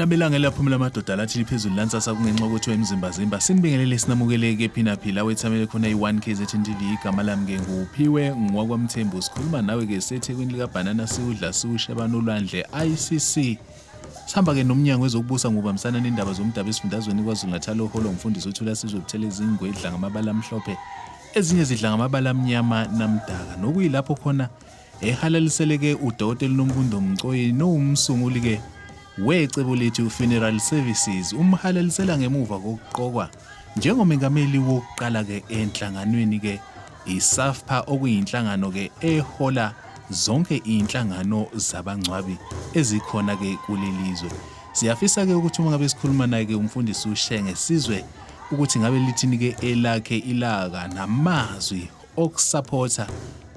Ngamelanga elaphumela amadoda lathi liphezulu lansasa kungenxa ukuthi wemzimba zimba sinibingelele sinamukeleke phina wethamele khona i1 KZN TV igama lami ke nguphiwe ngwakwamthembu sikhuluma nawe ke sethekwini lika banana siudla siusheba nolwandle ICC sihamba ke nomnyango wezokubusa ngubambisana nendaba zomdaba esifundazweni kwaZulu-Natal oholo umfundisi uthula sizobutheleza ingwedla ngamabala amhlophe ezinye zidla ngamabala amnyama namdaka nokuyilapho khona ehalaliseleke udokotela uNomkundo Mcoyi nomsunguli ke wecebo lethu funeral services umhalalisela ngemuva kokuqokwa njengomengameli wokuqala ke enhlanganweni ke iSAFPA okuyinhlangano ke ehola zonke inhlangano zabangcwabi ezikhona ke kulelizwe. Siyafisa ke ukuthi uma ngabe sikhuluma naye ke umfundisi uShenge sizwe ukuthi ngabe lithini ke elakhe ilaka namazwi okusupporta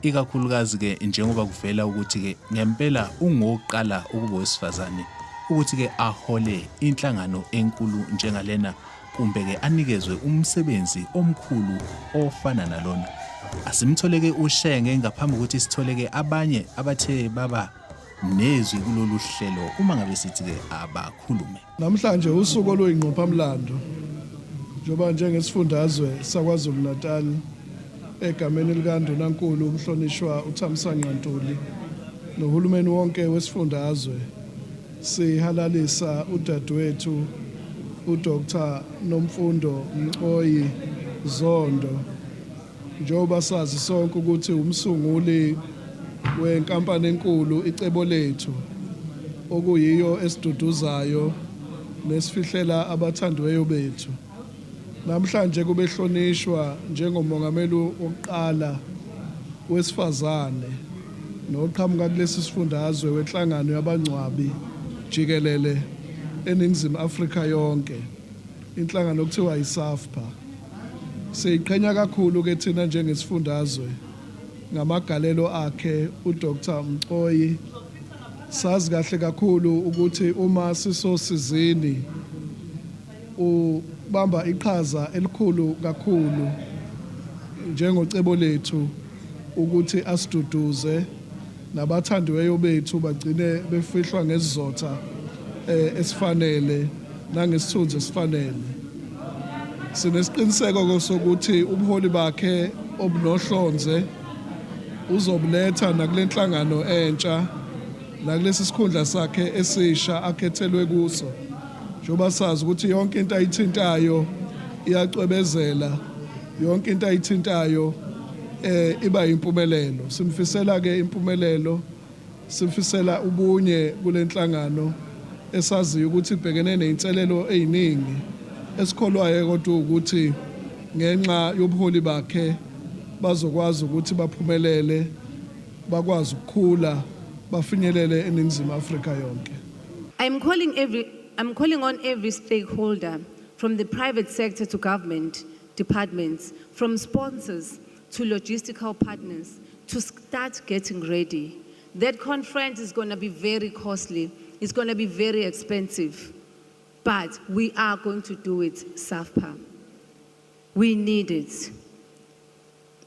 ikakhulukazi ke njengoba kuvela ukuthi ke ngempela ungoqala ukuba wesifazane ukuthi ke ahole inhlangano enkulu njengalena kumbe ke anikezwe umsebenzi omkhulu ofana nalona. Asimtholeke uShenge ngaphambi ukuthi sitholeke abanye abathe baba nezwi kulolu hlelo uma ngabe sithi ke abakhulume. Namhlanje usuku oluyingqophamlando njoba njengesifundazwe sakwaZulu-Natal egameni likaNdunankulu umhlonishwa uThamsanqa Ntuli nohulumeni wonke wesifundazwe sihalalisa udadewethu uDr Nomfundo Mcoyi Zondo njoba sazi sonke ukuthi umsunguli wenkampani enkulu icebo lethu okuyiyo esiduduzayo nesifihlela abathandiweyo bethu. Namhlanje kubehlonishwa njengomongameli wokuqala wesifazane noqhamuka kulesi sifundazwe wenhlangano yabangcwabi jikelele eNingizimu Afrika yonke inhlangano okuthiwa iSAFPA. Siqhenya kakhulu ke thina njengesifundazwe ngamagalelo akhe uDr Mcoyi. Sazi kahle kakhulu ukuthi uma sisosizini ubamba iqhaza elikhulu kakhulu njengocebo lethu ukuthi asiduduze nabathandiweyo bethu bagcine befihlwa ngesizotha esifanele nangesithunzi esifanele. Sinesiqiniseko sokuthi ubuholi bakhe obunohlonze uzobuletha nakulenhlangano entsha nakulesi sikhundla sakhe esisha akhethelwe kuso. Njoba sazi ukuthi yonke into ayithintayo iyacwebezela, yonke into ayithintayo iba impumelelo. Simfisela ke impumelelo, simfisela ubunye kulenhlangano esaziyo ukuthi ibhekene nezinselelo eziningi esikholwayo kodwa ukuthi ngenxa yobuholi bakhe bazokwazi ukuthi baphumelele, bakwazi ukukhula, bafinyelele eNingizimu Afrika yonke. I'm calling on every stakeholder, from the private sector to government departments, from sponsors to logistical partners, to start getting ready. That conference is going to be very costly. It's going to be very expensive. But we are going to do it, SAFPA. We need it.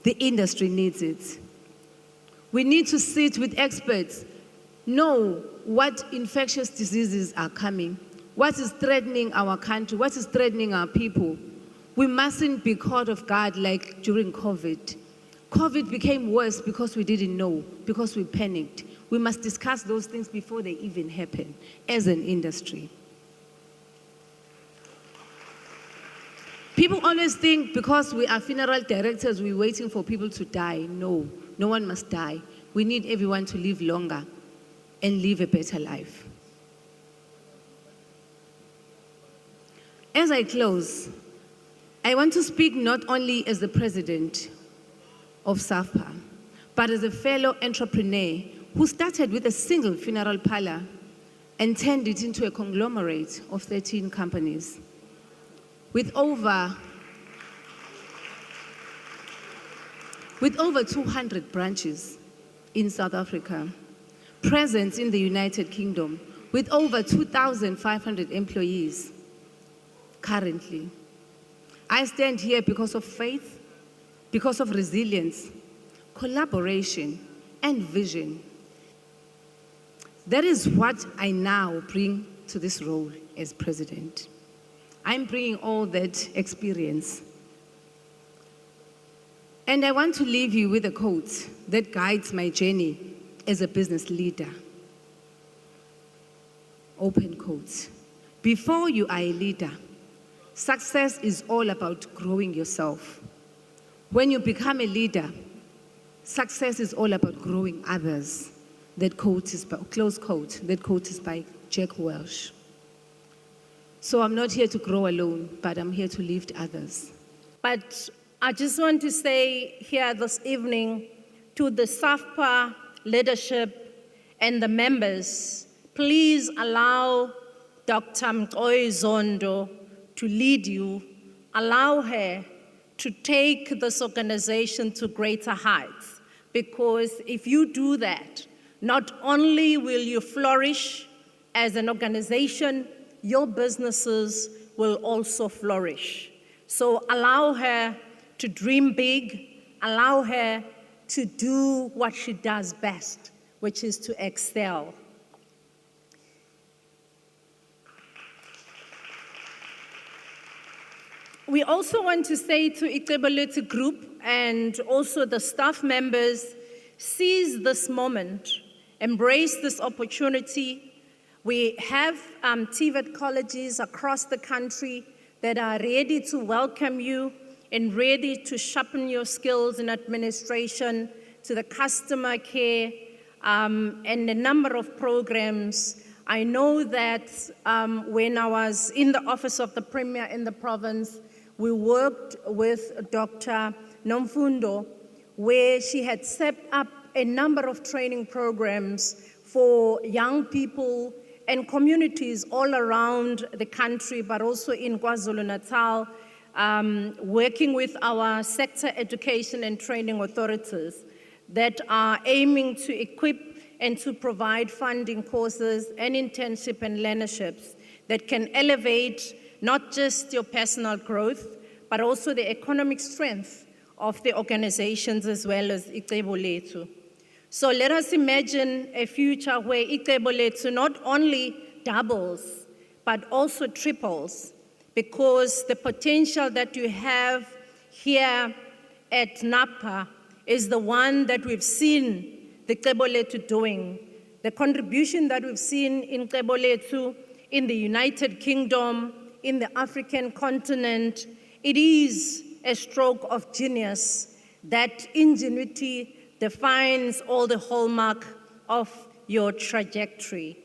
The industry needs it. We need to sit with experts, know what infectious diseases are coming, what is threatening our country, what is threatening our people. We mustn't be caught off guard like during COVID. COVID became worse because we didn't know, because we panicked. We must discuss those things before they even happen as an industry. People always think because we are funeral directors, we're waiting for people to die. No, no one must die. We need everyone to live longer and live a better life. As I close, I want to speak not only as the president of SAFPA, but as a fellow entrepreneur who started with a single funeral parlor and turned it into a conglomerate of 13 companies. With over 200 branches in South Africa, presence in the United Kingdom, with over 2,500 employees currently. I stand here because of faith, because of resilience, collaboration, and vision. That is what I now bring to this role as president. I'm bringing all that experience. And I want to leave you with a quote that guides my journey as a business leader. Open quotes. Before you are a leader, success is all about growing yourself. When you become a leader, success is all about growing others. That quote is by, close quote, that quote is by Jack Welch. So I'm not here to grow alone, but I'm here to lift others. But I just want to say here this evening to the SAFPA leadership and the members, please allow Dr. Mqoyi Zondo to lead you. Allow her to take this organization to greater heights. Because if you do that, not only will you flourish as an organization, your businesses will also flourish. So allow her to dream big, allow her to do what she does best, which is to excel. We also want to say to Ikeboleti Group and also the staff members, seize this moment, embrace this opportunity. We have TVET colleges across the country that are ready to welcome you and ready to sharpen your skills in administration, to the customer care, and a number of programs. I know that when I was in the office of the Premier in the province, we worked with Dr. Nomfundo, where she had set up a number of training programs for young people and communities all around the country, but also in KwaZulu-Natal, working with our sector education and training authorities that are aiming to equip and to provide funding courses and internship and learnerships that can elevate not just your personal growth, but also the economic strength of the organizations as well as Icebo Lethu. So let us imagine a future where Icebo Lethu not only doubles, but also triples, because the potential that you have here at NAPA is the one that we've seen the Icebo Lethu doing. The contribution that we've seen in Icebo Lethu in the United Kingdom, in the African continent, it is a stroke of genius. That ingenuity defines all the hallmark of your trajectory.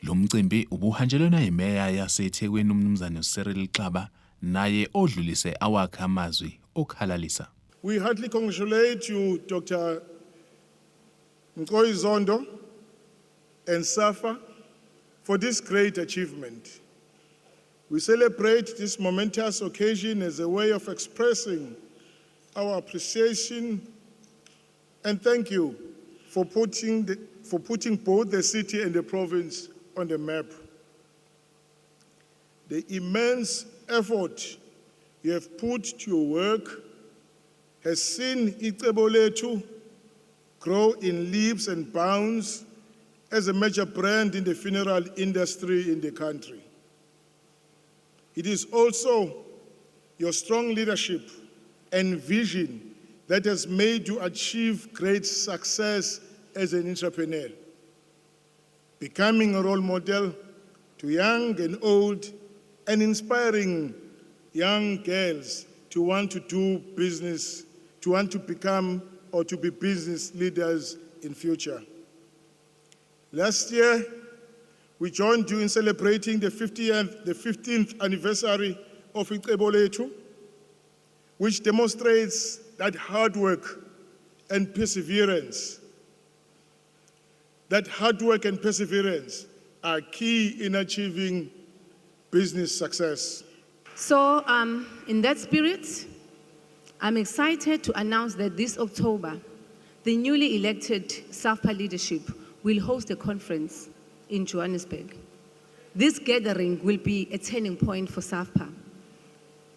Lo mcimbi ubuhanjelwana yimeya yaseThekwini umnumzane Cyril Xaba naye odlulise awakhe amazwi okhalalisa. We heartily congratulate you, Dr. Mqoyi Zondo and SAFA, for this great achievement. We celebrate this momentous occasion as a way of expressing our appreciation and thank you for putting both the city and the province on the map. The immense effort you have put to your work has seen Icebo Lethu grow in leaps and bounds as a major brand in the funeral industry in the country. It is also your strong leadership and vision that has made you achieve great success as an entrepreneur, becoming a role model to young and old and inspiring young girls to want to do business, to want to become or to be business leaders in future. Last year, we joined you in celebrating the 15th anniversary of Icebo Lethu, which demonstrates that hard work and perseverance. That hard work and perseverance are key in achieving business success. So in that spirit, I'm excited to announce that this October, the newly elected SAFPA leadership will host a conference in Johannesburg. This gathering will be a turning point for SAFPA.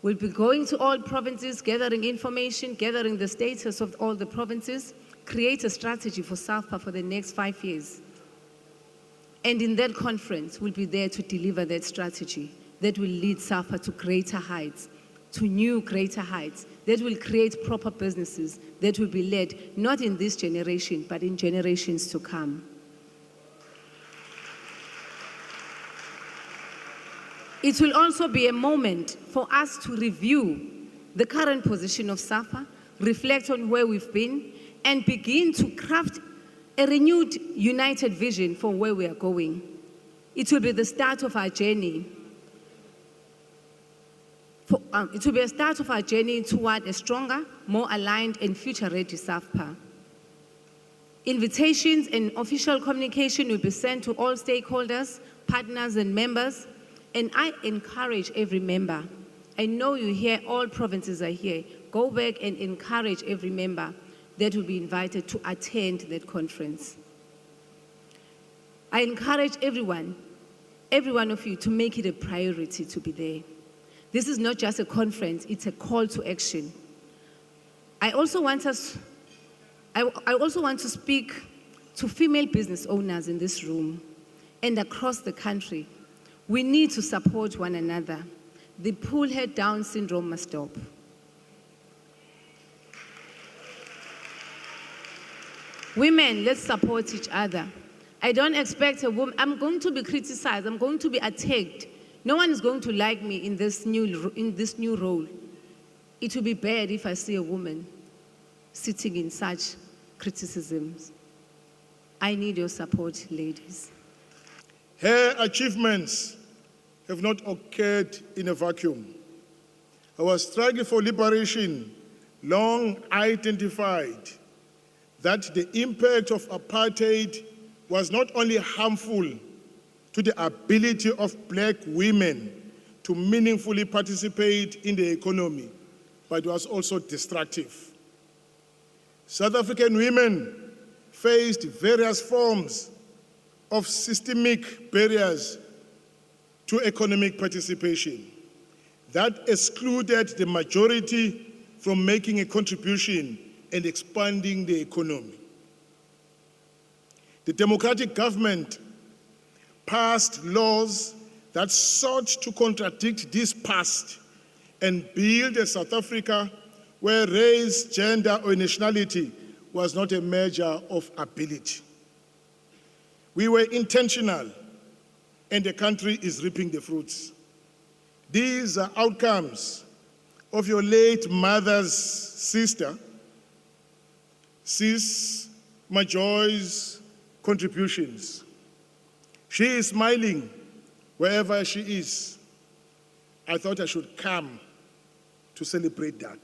We'll be going to all provinces, gathering information, gathering the status of all the provinces, create a strategy for SAFPA for the next 5 years. And in that conference, we'll be there to deliver that strategy that will lead SAFA to greater heights, to new greater heights, that will create proper businesses that will be led not in this generation, but in generations to come. It will also be a moment for us to review the current position of SAFA, reflect on where we've been, and begin to craft a renewed, united vision for where we are going. It will be the start of our journey. It will be a start of our journey toward a stronger, more aligned, and future-ready SAFPA. Invitations and official communication will be sent to all stakeholders, partners, and members. And I encourage every member, I know you here, all provinces are here, go back and encourage every member that will be invited to attend that conference. I encourage every one of you to make it a priority to be there. This is not just a conference, it's a call to action. I also want to speak to female business owners in this room and across the country. We need to support one another. The pull head down syndrome must stop. Women, let's support each other. I don't expect a woman, I'm going to be criticized, I'm going to be attacked. No one is going to like me in this new role. It will be bad if I see a woman sitting in such criticisms. I need your support, ladies. Her achievements have not occurred in a vacuum. Our struggle for liberation long identified that the impact of apartheid was not only harmful to the ability of black women to meaningfully participate in the economy, but was also destructive. South African women faced various forms of systemic barriers to economic participation that excluded the majority from making a contribution and expanding the economy. The democratic government passed laws that sought to contradict this past and build a South Africa where race, gender, or nationality was not a measure of ability. We were intentional, and the country is reaping the fruits. These are outcomes of your late mother's sister, Sis Majoy's contributions. She is smiling wherever she is. I thought I should come to celebrate that.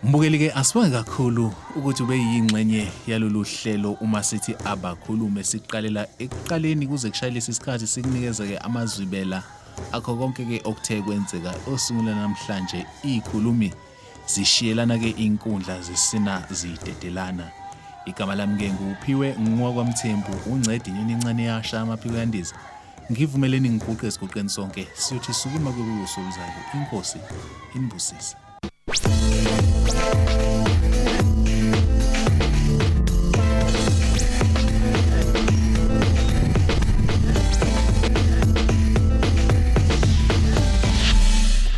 Mbukeli ke asibonge kakhulu ukuthi ube yingxenye yalolu hlelo uma sithi abakhulume siqalela ekuqaleni kuze kushayile isikhathi sikunikeza ke amazwibela akho konke ke okuthe kwenzeka osungula namhlanje ikhulumi zishiyelana ke inkundla zisina zidedelana. Igama lami ke nguphiwe ngwakwamthembu uncedi incane yasha amaphiko yandiza. Ngivumeleni ngiguqe esiguqeni sonke siyothi sukuma kubuso luzayo. Inkosi inibusise.